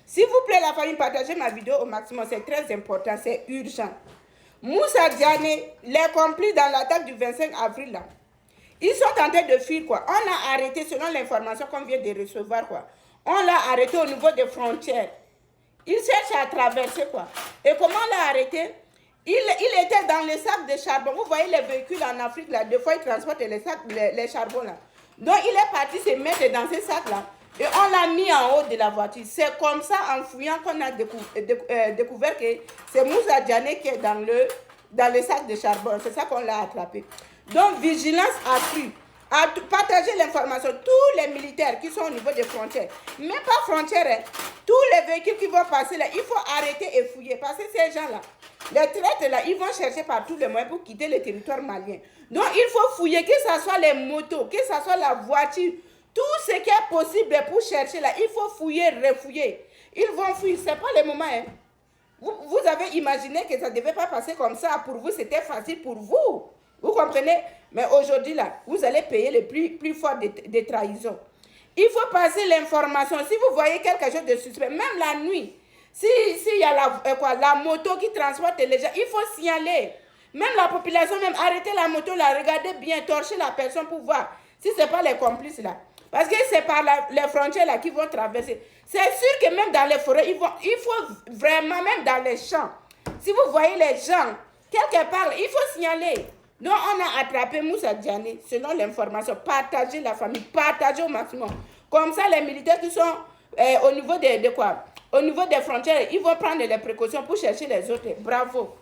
S'il vous plaît, la famille, partagez ma vidéo au maximum. C'est très important, c'est urgent. Moussa Diané, les complices dans l'attaque du 25 avril, là, ils sont en train de fuir, quoi. On l'a arrêté, selon l'information qu'on vient de recevoir, quoi. On l'a arrêté au niveau des frontières. Il cherche à traverser, quoi. Et comment on l'a arrêté? Il était dans les sacs de charbon. Vous voyez les véhicules en Afrique, là, deux fois ils transportent les charbons, là. Donc, il est parti se mettre dans ces sacs-là. Et on l'a mis en haut de la voiture. C'est comme ça, en fouillant, qu'on a découvert que c'est Moussa Diané qui est dans le sac de charbon. C'est ça qu'on l'a attrapé. Donc, vigilance accrue. Partager l'information. Tous les militaires qui sont au niveau des frontières, même pas frontières, hein, tous les véhicules qui vont passer là, il faut arrêter et fouiller. Parce que ces gens-là, les traites là, ils vont chercher par tous les moyens pour quitter le territoire malien. Donc, il faut fouiller, que ce soit les motos, que ce soit la voiture, tout ce qui est possible pour chercher là, il faut fouiller, refouiller. Ils vont fouiller, ce n'est pas le moment. Hein. Vous avez imaginé que ça ne devait pas passer comme ça. Pour vous, c'était facile pour vous. Vous comprenez? Mais aujourd'hui, là, vous allez payer le plus fort des trahisons. Il faut passer l'information. Si vous voyez quelque chose de suspect, même la nuit, s'il y a la moto qui transporte les gens, il faut signaler. Même la population, même arrêter la moto, la regarder bien, torcher la personne pour voir si ce n'est pas les complices là. Parce que c'est par les frontières là qu'ils vont traverser. C'est sûr que même dans les forêts, il faut vraiment, même dans les champs, si vous voyez les gens, quelque part, il faut signaler. Donc, on a attrapé Moussa Diané, selon l'information. Partagez la famille, partagez au maximum. Comme ça, les militaires qui sont au niveau au niveau des frontières, ils vont prendre les précautions pour chercher les autres. Bravo.